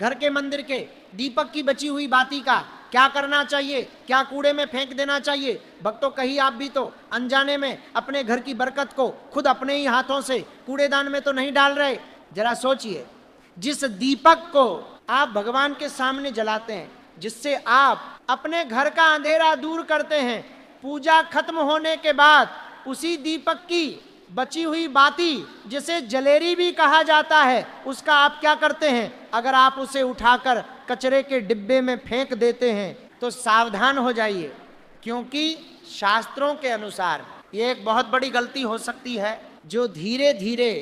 घर के मंदिर के दीपक की बची हुई बाती का क्या करना चाहिए, क्या कूड़े में फेंक देना चाहिए। भक्तों, कहीं आप भी तो अनजाने में अपने घर की बरकत को खुद अपने ही हाथों से कूड़ेदान में तो नहीं डाल रहे। जरा सोचिए, जिस दीपक को आप भगवान के सामने जलाते हैं, जिससे आप अपने घर का अंधेरा दूर करते हैं, पूजा खत्म होने के बाद उसी दीपक की बची हुई बाती, जिसे जलेरी भी कहा जाता है, उसका आप क्या करते हैं? अगर आप उसे उठाकर कचरे के डिब्बे में फेंक देते हैं तो सावधान हो जाइए, क्योंकि शास्त्रों के अनुसार ये एक बहुत बड़ी गलती हो सकती है जो धीरे धीरे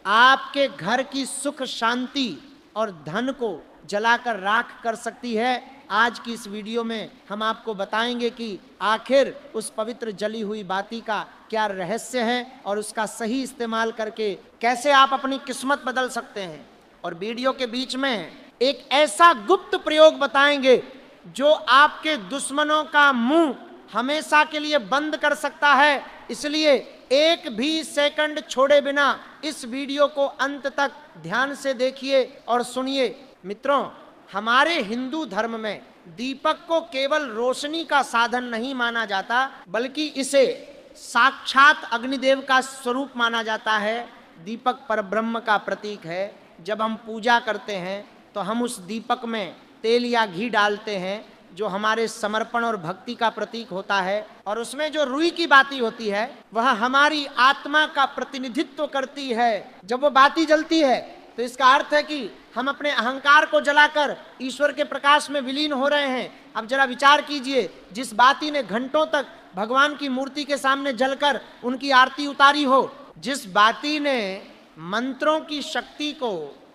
आपके घर की सुख शांति और धन को जलाकर राख कर सकती है। आज की इस वीडियो में हम आपको बताएंगे कि आखिर उस पवित्र जली हुई बाती का क्या रहस्य है और उसका सही इस्तेमाल करके कैसे आप अपनी किस्मत बदल सकते हैं। और वीडियो के बीच में एक ऐसा गुप्त प्रयोग बताएंगे जो आपके दुश्मनों का मुंह हमेशा के लिए बंद कर सकता है। इसलिए एक भी सेकंड छोड़े बिना इस वीडियो को अंत तक ध्यान से देखिए और सुनिए। मित्रों, हमारे हिंदू धर्म में दीपक को केवल रोशनी का साधन नहीं माना जाता, बल्कि इसे साक्षात अग्निदेव का स्वरूप माना जाता है। दीपक परब्रह्म का प्रतीक है। जब हम पूजा करते हैं तो हम उस दीपक में तेल या घी डालते हैं, जो हमारे समर्पण और भक्ति का प्रतीक होता है। और उसमें जो रुई की बाती होती है वह हमारी आत्मा का प्रतिनिधित्व करती है। जब वो बाती जलती है तो इसका अर्थ है कि हम अपने अहंकार को जलाकर ईश्वर के प्रकाश में विलीन हो रहे हैं। अब जरा विचार कीजिए, जिस बाती ने घंटों तक भगवान की मूर्ति के सामने जलकर उनकी आरती उतारी हो, जिस बाती ने मंत्रों की शक्ति को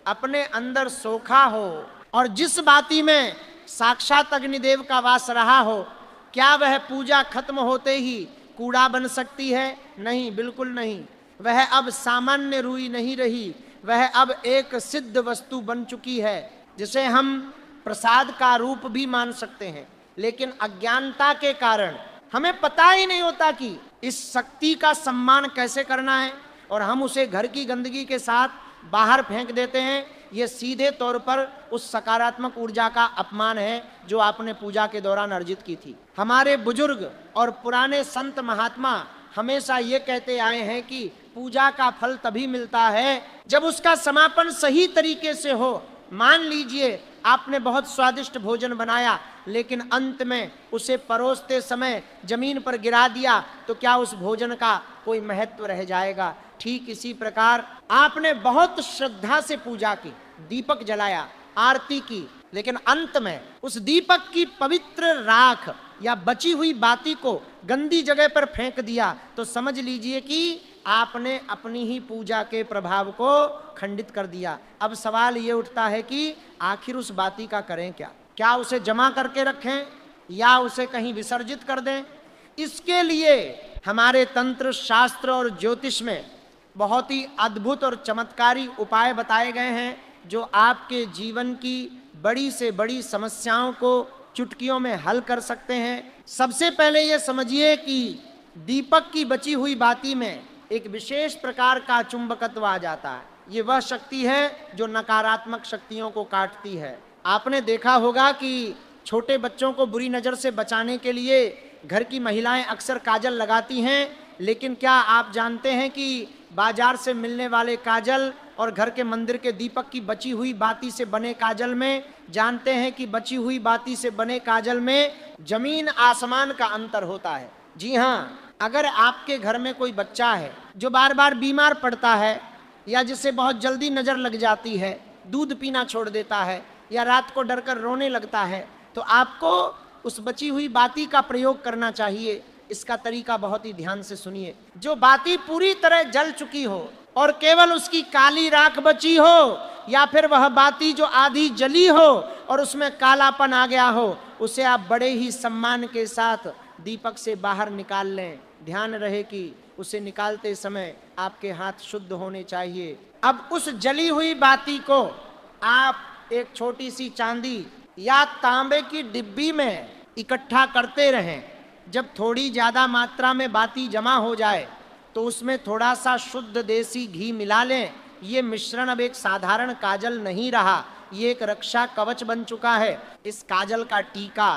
अपने अंदर सोखा हो, और जिस बाती में साक्षात अग्निदेव का वास रहा हो, क्या वह पूजा खत्म होते ही कूड़ा बन सकती है? नहीं, बिल्कुल नहीं। वह अब सामान्य रुई नहीं रही, वह अब एक सिद्ध वस्तु बन चुकी है, जिसे हम प्रसाद का रूप भी मान सकते हैं। लेकिन अज्ञानता के कारण हमें पता ही नहीं होता कि इस शक्ति का सम्मान कैसे करना है, और हम उसे घर की गंदगी के साथ बाहर फेंक देते हैं। ये सीधे तौर पर उस सकारात्मक ऊर्जा का अपमान है जो आपने पूजा के दौरान अर्जित की थी। हमारे बुजुर्ग और पुराने संत महात्मा हमेशा ये कहते आए हैं कि पूजा का फल तभी मिलता है जब उसका समापन सही तरीके से हो। मान लीजिए आपने बहुत स्वादिष्ट भोजन बनाया, लेकिन अंत में उसे परोसते समय जमीन पर गिरा दिया, तो क्या उस भोजन का कोई महत्व रह जाएगा? ठीक इसी प्रकार आपने बहुत श्रद्धा से पूजा की, दीपक जलाया, आरती की, लेकिन अंत में उस दीपक की पवित्र राख या बची हुई बाती को गंदी जगह पर फेंक दिया, तो समझ लीजिए कि आपने अपनी ही पूजा के प्रभाव को खंडित कर दिया। अब सवाल ये उठता है कि आखिर उस बाती का करें क्या? क्या उसे जमा करके रखें या उसे कहीं विसर्जित कर दें? इसके लिए हमारे तंत्र शास्त्र और ज्योतिष में बहुत ही अद्भुत और चमत्कारी उपाय बताए गए हैं, जो आपके जीवन की बड़ी से बड़ी समस्याओं को चुटकियों में हल कर सकते हैं। सबसे पहले ये समझिए कि दीपक की बची हुई बाती में एक विशेष प्रकार का चुंबकत्व आ जाता है। ये वह शक्ति है जो नकारात्मक शक्तियों को काटती है। आपने देखा होगा कि छोटे बच्चों को बुरी नज़र से बचाने के लिए घर की महिलाएं अक्सर काजल लगाती हैं, लेकिन क्या आप जानते हैं कि बाजार से मिलने वाले काजल और घर के मंदिर के दीपक की बची हुई बाती से बने काजल में, जानते हैं कि बची हुई बाती से बने काजल में जमीन आसमान का अंतर होता है। जी हाँ, अगर आपके घर में कोई बच्चा है जो बार बार बीमार पड़ता है, या जिसे बहुत जल्दी नज़र लग जाती है, दूध पीना छोड़ देता है, या रात को डरकर रोने लगता है, तो आपको उस बची हुई बाती का प्रयोग करना चाहिए। इसका तरीका बहुत ही ध्यान से सुनिए। जो बाती पूरी तरह जल चुकी हो और केवल उसकी काली राख बची हो, या फिर वह बाती जो आधी जली हो और उसमें कालापन आ गया हो, उसे आप बड़े ही सम्मान के साथ दीपक से बाहर निकाल लें। ध्यान रहे कि उसे निकालते समय आपके हाथ शुद्ध होने चाहिए। अब उस जली हुई बाती को आप एक छोटी सी चांदी या तांबे की डिब्बी में इकट्ठा करते रहें। जब थोड़ी ज़्यादा मात्रा में बाती जमा हो जाए तो उसमें थोड़ा सा शुद्ध देसी घी मिला लें। ये मिश्रण अब एक साधारण काजल नहीं रहा, ये एक रक्षा कवच बन चुका है। इस काजल का टीका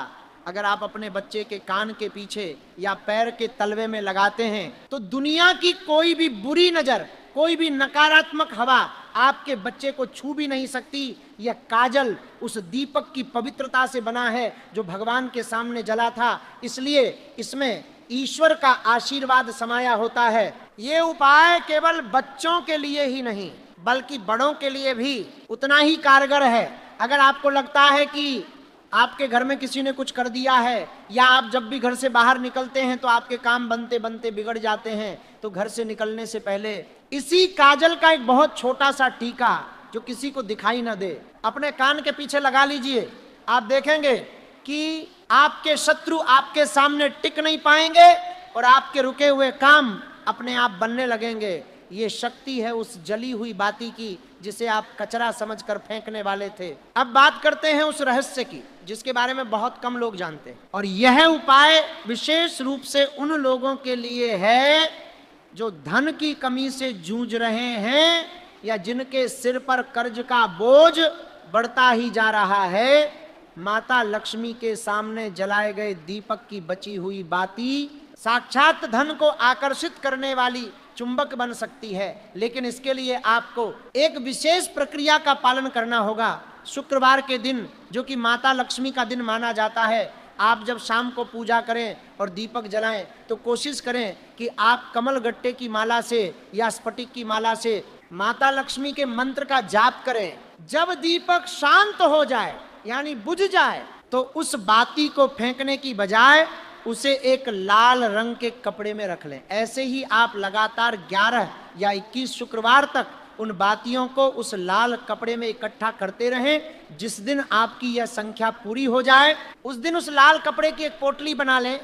अगर आप अपने बच्चे के कान के पीछे या पैर के तलवे में लगाते हैं तो दुनिया की कोई भी बुरी नजर, कोई भी नकारात्मक हवा आपके बच्चे को छू भी नहीं सकती। यह काजल उस दीपक की पवित्रता से बना है जो भगवान के सामने जला था, इसलिए इसमें ईश्वर का आशीर्वाद समाया होता है। ये उपाय केवल बच्चों के लिए ही नहीं बल्कि बड़ों के लिए भी उतना ही कारगर है। अगर आपको लगता है कि आपके घर में किसी ने कुछ कर दिया है या आप जब भी घर से बाहर निकलते हैं तो आपके काम बनते बनते बिगड़ जाते हैं, तो घर से निकलने से पहले इसी काजल का एक बहुत छोटा सा टीका जो किसी को दिखाई ना दे अपने कान के पीछे लगा लीजिए। आप देखेंगे कि आपके शत्रु आपके सामने टिक नहीं पाएंगे और आपके रुके हुए काम अपने आप बनने लगेंगे। ये शक्ति है उस जली हुई बाती की जिसे आप कचरा समझकर फेंकने वाले थे। अब बात करते हैं उस रहस्य की जिसके बारे में बहुत कम लोग जानते हैं, और यह उपाय विशेष रूप से उन लोगों के लिए है जो धन की कमी से जूझ रहे हैं या जिनके सिर पर कर्ज का बोझ बढ़ता ही जा रहा है। माता लक्ष्मी के सामने जलाए गए दीपक की बची हुई बाती साक्षात धन को आकर्षित करने वाली चुंबक बन सकती है, लेकिन इसके लिए आपको एक विशेष प्रक्रिया का पालन करना होगा। शुक्रवार के दिन जो कि माता लक्ष्मी का दिन माना जाता है, आप जब शाम को पूजा करें और दीपक जलाएं तो कोशिश करें कि आप कमल गट्टे की माला से या स्फटिक की माला से माता लक्ष्मी के मंत्र का जाप करें। जब दीपक शांत हो जाए यानी बुझ जाए तो उस बाती को फेंकने की बजाय उसे एक लाल रंग के कपड़े में रख लें। ऐसे ही आप लगातार 11 या 21 शुक्रवार तक उन बातियों को उस लाल कपड़े में इकट्ठा करते रहें। जिस दिन आपकी यह संख्या पूरी हो जाए उस दिन उस लाल कपड़े की एक पोटली बना लें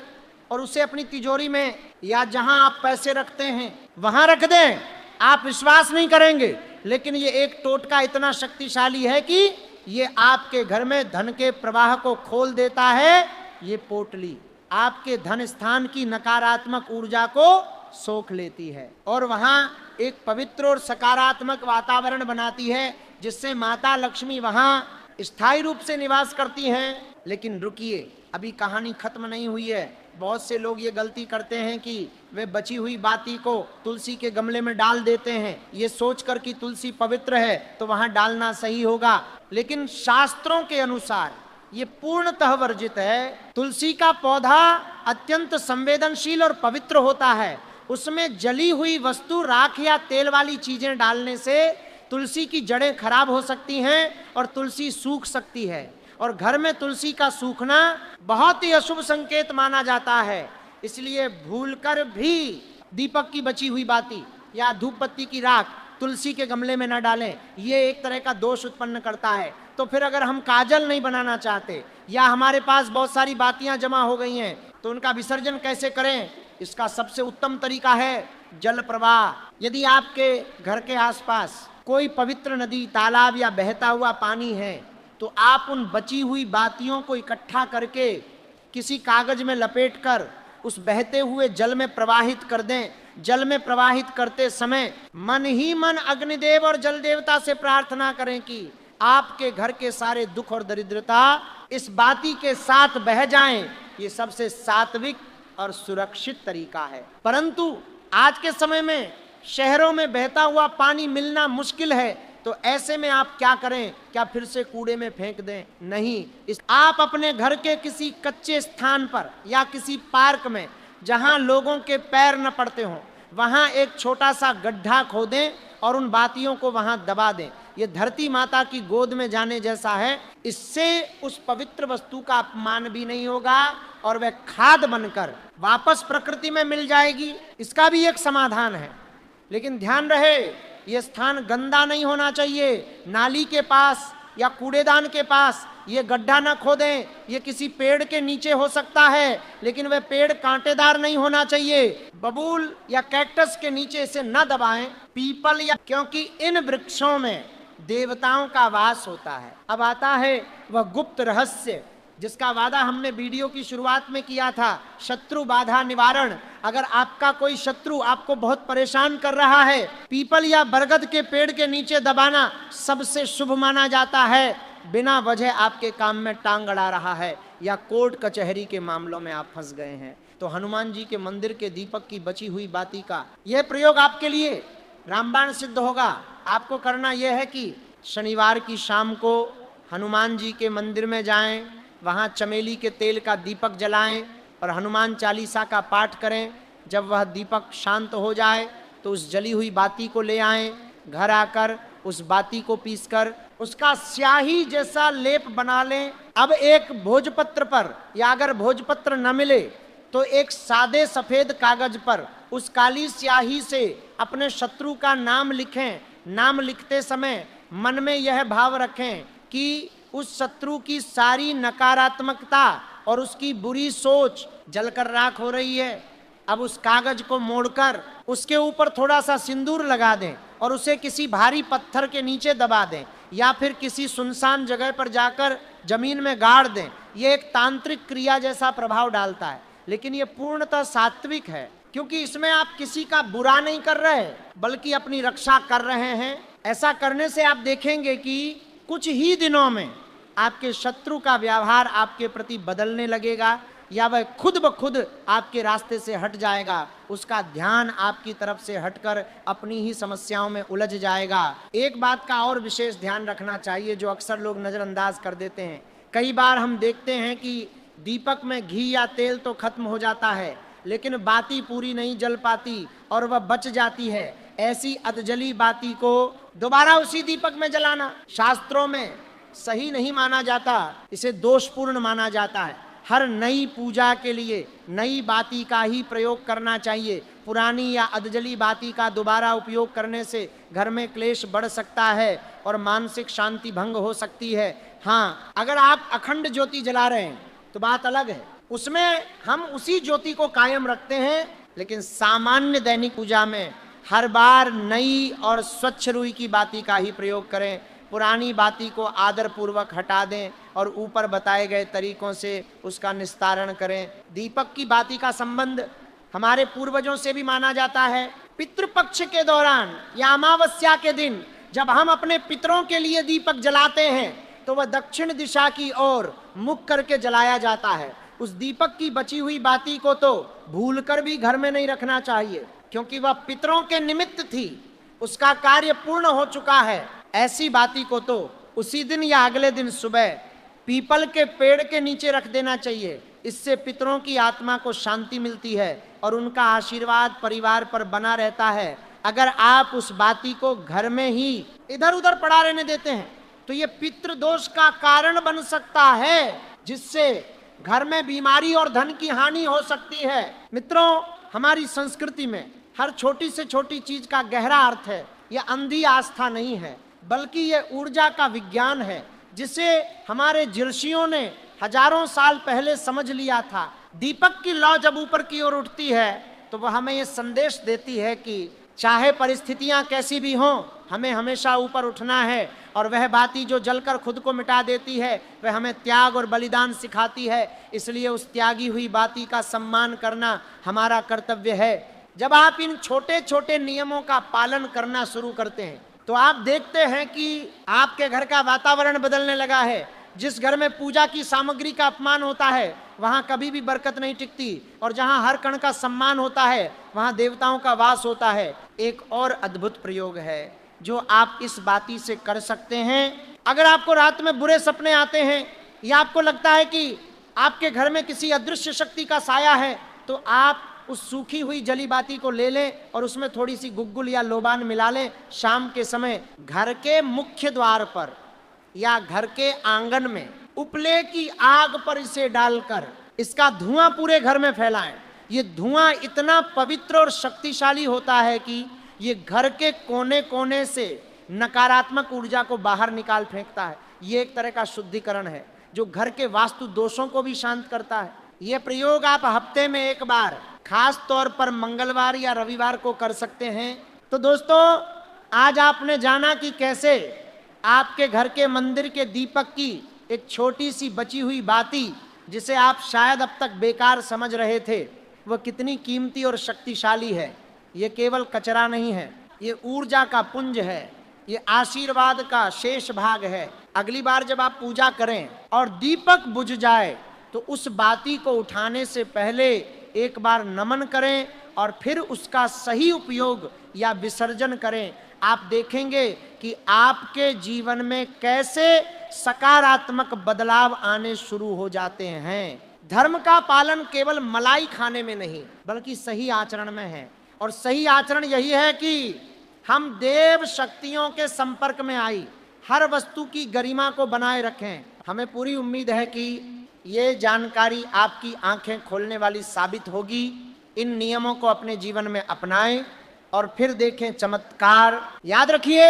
और उसे अपनी तिजोरी में या जहां आप पैसे रखते हैं वहां रख दें। आप विश्वास नहीं करेंगे लेकिन ये एक टोटका इतना शक्तिशाली है कि ये आपके घर में धन के प्रवाह को खोल देता है। ये पोटली आपके धन स्थान की नकारात्मक ऊर्जा को सोख लेती है और वहां एक पवित्र और सकारात्मक वातावरण बनाती है जिससे माता लक्ष्मी वहां स्थायी रूप से निवास करती हैं। लेकिन रुकिए, अभी कहानी खत्म नहीं हुई है। बहुत से लोग ये गलती करते हैं कि वे बची हुई बाती को तुलसी के गमले में डाल देते हैं, ये सोचकर कि तुलसी पवित्र है तो वहां डालना सही होगा, लेकिन शास्त्रों के अनुसार ये पूर्णतः वर्जित है। तुलसी का पौधा अत्यंत संवेदनशील और पवित्र होता है। उसमें जली हुई वस्तु, राख या तेल वाली चीजें डालने से तुलसी की जड़ें खराब हो सकती हैं और तुलसी सूख सकती है, और घर में तुलसी का सूखना बहुत ही अशुभ संकेत माना जाता है। इसलिए भूलकर भी दीपक की बची हुई बाती या धूप बत्ती की राख तुलसी के गमले में न डालें, ये एक तरह का दोष उत्पन्न करता है। तो फिर अगर हम काजल नहीं बनाना चाहते या हमारे पास बहुत सारी बातियां जमा हो गई हैं तो उनका विसर्जन कैसे करें? इसका सबसे उत्तम तरीका है जल प्रवाह। यदि आपके घर के आसपास कोई पवित्र नदी, तालाब या बहता हुआ पानी है तो आप उन बची हुई बातियों को इकट्ठा करके किसी कागज में लपेटकर उस बहते हुए जल में प्रवाहित कर दें। जल में प्रवाहित करते समय मन ही मन अग्निदेव और जल देवता से प्रार्थना करें कि आपके घर के सारे दुख और दरिद्रता इस बाती के साथ बह जाएं। ये सबसे सात्विक और सुरक्षित तरीका है। परंतु आज के समय में शहरों में बहता हुआ पानी मिलना मुश्किल है, तो ऐसे में आप क्या करें? क्या फिर से कूड़े में फेंक दें? नहीं, आप अपने घर के किसी कच्चे स्थान पर या किसी पार्क में जहां लोगों के पैर न पड़ते हों वहां एक छोटा सा गड्ढा खोदें और उन बातियों को वहां दबा दें। ये धरती माता की गोद में जाने जैसा है। इससे उस पवित्र वस्तु का अपमान भी नहीं होगा और वह खाद बनकर वापस प्रकृति में मिल जाएगी। इसका भी एक समाधान है, लेकिन ध्यान रहे ये स्थान गंदा नहीं होना चाहिए। नाली के पास या कूड़ेदान के पास ये गड्ढा न खोदें। ये किसी पेड़ के नीचे हो सकता है, लेकिन वह पेड़ कांटेदार नहीं होना चाहिए। बबूल या कैक्टस के नीचे इसे न दबाएं, पीपल या, क्योंकि इन वृक्षों में देवताओं का वास होता है। अब आता है वह गुप्त रहस्य जिसका वादा हमने वीडियो की शुरुआत में किया था, शत्रु बाधा निवारण। अगर आपका कोई शत्रु आपको बहुत परेशान कर रहा है, पीपल या बरगद के पेड़ के नीचे दबाना सबसे शुभ माना जाता है। बिना वजह आपके काम में टांग अड़ा रहा है, या कोर्ट कचहरी के मामलों में आप फंस गए हैं, तो हनुमान जी के मंदिर के दीपक की बची हुई बाती का यह प्रयोग आपके लिए रामबाण सिद्ध होगा। आपको करना यह है कि शनिवार की शाम को हनुमान जी के मंदिर में जाएं, वहां चमेली के तेल का दीपक जलाएं और हनुमान चालीसा का पाठ करें। जब वह दीपक शांत हो जाए तो उस जली हुई बाती को ले आएं, घर आकर उस बाती को पीसकर उसका स्याही जैसा लेप बना लें। अब एक भोजपत्र पर, या अगर भोजपत्र न मिले तो एक सादे सफेद कागज पर उस काली स्याही से अपने शत्रु का नाम लिखें। नाम लिखते समय मन में यह भाव रखें कि उस शत्रु की सारी नकारात्मकता और उसकी बुरी सोच जलकर राख हो रही है। अब उस कागज को मोड़कर उसके ऊपर थोड़ा सा सिंदूर लगा दें और उसे किसी भारी पत्थर के नीचे दबा दें, या फिर किसी सुनसान जगह पर जाकर जमीन में गाड़ दें। यह एक तांत्रिक क्रिया जैसा प्रभाव डालता है, लेकिन यह पूर्णतः सात्विक है, क्योंकि इसमें आप किसी का बुरा नहीं कर रहे बल्कि अपनी रक्षा कर रहे हैं। ऐसा करने से आप देखेंगे कि कुछ ही दिनों में आपके शत्रु का व्यवहार आपके प्रति बदलने लगेगा, या वह खुद ब खुद आपके रास्ते से हट जाएगा। उसका ध्यान आपकी तरफ से हटकर अपनी ही समस्याओं में उलझ जाएगा। एक बात का और विशेष ध्यान रखना चाहिए जो अक्सर लोग नज़रअंदाज कर देते हैं। कई बार हम देखते हैं कि दीपक में घी या तेल तो खत्म हो जाता है, लेकिन बाती पूरी नहीं जल पाती और वह बच जाती है। ऐसी अधजली बाती को दोबारा उसी दीपक में जलाना शास्त्रों में सही नहीं माना जाता, इसे दोषपूर्ण माना जाता है। हर नई पूजा के लिए नई बाती का ही प्रयोग करना चाहिए। पुरानी या अधजली बाती का दोबारा उपयोग करने से घर में क्लेश बढ़ सकता है और मानसिक शांति भंग हो सकती है। हाँ, अगर आप अखंड ज्योति जला रहे हैं तो बात अलग है, उसमें हम उसी ज्योति को कायम रखते हैं। लेकिन सामान्य दैनिक पूजा में हर बार नई और स्वच्छ रुई की बाती का ही प्रयोग करें। पुरानी बाती को आदर पूर्वक हटा दें और ऊपर बताए गए तरीकों से उसका निस्तारण करें। दीपक की बाती का संबंध हमारे पूर्वजों से भी माना जाता है। पितृपक्ष के दौरान या अमावस्या के दिन जब हम अपने पितरों के लिए दीपक जलाते हैं तो वह दक्षिण दिशा की ओर मुख करके जलाया जाता है। उस दीपक की बची हुई बाती को तो भूलकर भी घर में नहीं रखना चाहिए, क्योंकि वह पितरों के निमित्त थी, उसका कार्य पूर्ण हो चुका है। ऐसी बाती को तो उसी दिन या अगले दिन सुबह पीपल के पेड़ के नीचे रख देना चाहिए। इससे पितरों की आत्मा को शांति मिलती है और उनका आशीर्वाद परिवार पर बना रहता है। अगर आप उस बाती को घर में ही इधर उधर पड़ा रहने देते हैं तो ये पितृदोष का कारण बन सकता है, जिससे घर में बीमारी और धन की हानि हो सकती है। मित्रों, हमारी संस्कृति में हर छोटी से छोटी चीज का गहरा अर्थ है। यह अंधी आस्था नहीं है, बल्कि यह ऊर्जा का विज्ञान है, जिसे हमारे ऋषियों ने हजारों साल पहले समझ लिया था। दीपक की लौ जब ऊपर की ओर उठती है तो वह हमें यह संदेश देती है कि चाहे परिस्थितियां कैसी भी हों, हमें हमेशा ऊपर उठना है। और वह बाती जो जलकर खुद को मिटा देती है वह हमें त्याग और बलिदान सिखाती है। इसलिए उस त्यागी हुई बाती का सम्मान करना हमारा कर्तव्य है। जब आप इन छोटे छोटे नियमों का पालन करना शुरू करते हैं तो आप देखते हैं कि आपके घर का वातावरण बदलने लगा है। जिस घर में पूजा की सामग्री का अपमान होता है वहां कभी भी बरकत नहीं टिकती, और जहां हर कण का सम्मान होता है वहां देवताओं का वास होता है। एक और अद्भुत प्रयोग है जो आप इस बाती से कर सकते हैं। अगर आपको रात में बुरे सपने आते हैं या आपको लगता है कि आपके घर में किसी अदृश्य शक्ति का साया है, तो आप उस सूखी हुई जली बाती को ले लें और उसमें थोड़ी सी गुग्गुल या लोबान मिला लें। शाम के समय घर के मुख्य द्वार पर या घर के आंगन में उपले की आग पर इसे डालकर इसका धुआं पूरे घर में फैलाएं। ये धुआं इतना पवित्र और शक्तिशाली होता है कि ये घर के कोने कोने से नकारात्मक ऊर्जा को बाहर निकाल फेंकता है। ये एक तरह का शुद्धिकरण है जो घर के वास्तु दोषों को भी शांत करता है। ये प्रयोग आप हफ्ते में एक बार, खास तौर पर मंगलवार या रविवार को कर सकते हैं। तो दोस्तों, आज आपने जाना कि कैसे आपके घर के मंदिर के दीपक की एक छोटी सी बची हुई बाती, जिसे आप शायद अब तक बेकार समझ रहे थे, वह कितनी कीमती और शक्तिशाली है। ये केवल कचरा नहीं है, ये ऊर्जा का पुंज है, ये आशीर्वाद का शेष भाग है। अगली बार जब आप पूजा करें और दीपक बुझ जाए तो उस बाती को उठाने से पहले एक बार नमन करें और फिर उसका सही उपयोग या विसर्जन करें। आप देखेंगे कि आपके जीवन में कैसे सकारात्मक बदलाव आने शुरू हो जाते हैं। धर्म का पालन केवल मलाई खाने में नहीं बल्कि सही आचरण में है। और सही आचरण यही है कि हम देव शक्तियों के संपर्क में आई हर वस्तु की गरिमा को बनाए रखें। हमें पूरी उम्मीद है कि ये जानकारी आपकी आंखें खोलने वाली साबित होगी। इन नियमों को अपने जीवन में अपनाएं और फिर देखें चमत्कार। याद रखिए,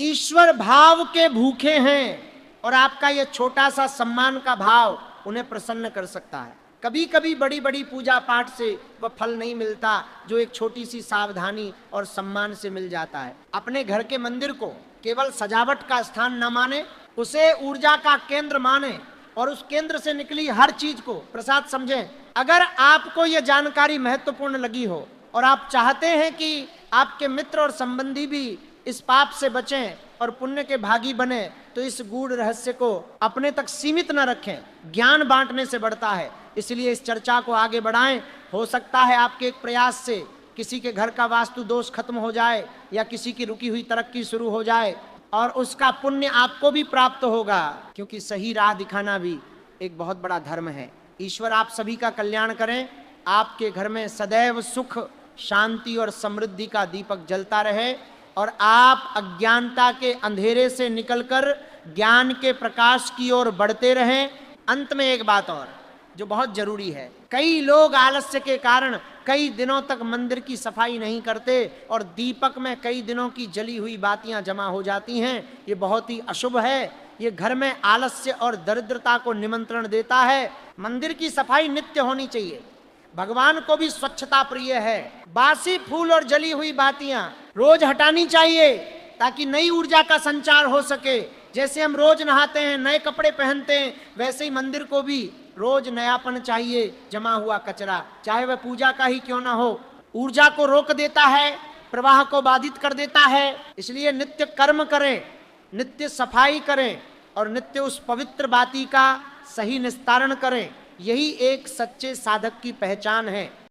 ईश्वर भाव के भूखे हैं और आपका ये छोटा सा सम्मान का भाव उन्हें प्रसन्न कर सकता है। कभी कभी बड़ी बड़ी पूजा पाठ से वह फल नहीं मिलता जो एक छोटी सी सावधानी और सम्मान से मिल जाता है। अपने घर के मंदिर को केवल सजावट का स्थान न माने, उसे ऊर्जा का केंद्र माने और उस केंद्र से निकली हर चीज को प्रसाद समझें। अगर आपको यह जानकारी महत्वपूर्ण लगी हो और आप चाहते हैं कि आपके मित्र और संबंधी भी इस पाप से बचें और पुण्य के भागी बने, तो इस गूढ़ रहस्य को अपने तक सीमित न रखें। ज्ञान बांटने से बढ़ता है, इसलिए इस चर्चा को आगे बढ़ाएं। हो सकता है आपके एक प्रयास से किसी के घर का वास्तु दोष खत्म हो जाए या किसी की रुकी हुई तरक्की शुरू हो जाए और उसका पुण्य आपको भी प्राप्त होगा, क्योंकि सही राह दिखाना भी एक बहुत बड़ा धर्म है। ईश्वर आप सभी का कल्याण करें। आपके घर में सदैव सुख, शांति और समृद्धि का दीपक जलता रहे और आप अज्ञानता के अंधेरे से निकलकर ज्ञान के प्रकाश की ओर बढ़ते रहें। अंत में एक बात और जो बहुत जरूरी है, कई लोग आलस्य के कारण कई दिनों तक मंदिर की सफाई नहीं करते और दीपक में कई दिनों की जली हुई बातियां जमा हो जाती हैं। ये बहुत ही अशुभ है। ये घर में आलस्य और दरिद्रता को निमंत्रण देता है। मंदिर की सफाई नित्य होनी चाहिए। भगवान को भी स्वच्छता प्रिय है। बासी फूल और जली हुई बातियां रोज हटानी चाहिए ताकि नई ऊर्जा का संचार हो सके। जैसे हम रोज नहाते हैं, नए कपड़े पहनते हैं, वैसे ही मंदिर को भी रोज नयापन चाहिए। जमा हुआ कचरा, चाहे वह पूजा का ही क्यों ना हो, ऊर्जा को रोक देता है, प्रवाह को बाधित कर देता है। इसलिए नित्य कर्म करें, नित्य सफाई करें और नित्य उस पवित्र बाती का सही निस्तारण करें। यही एक सच्चे साधक की पहचान है।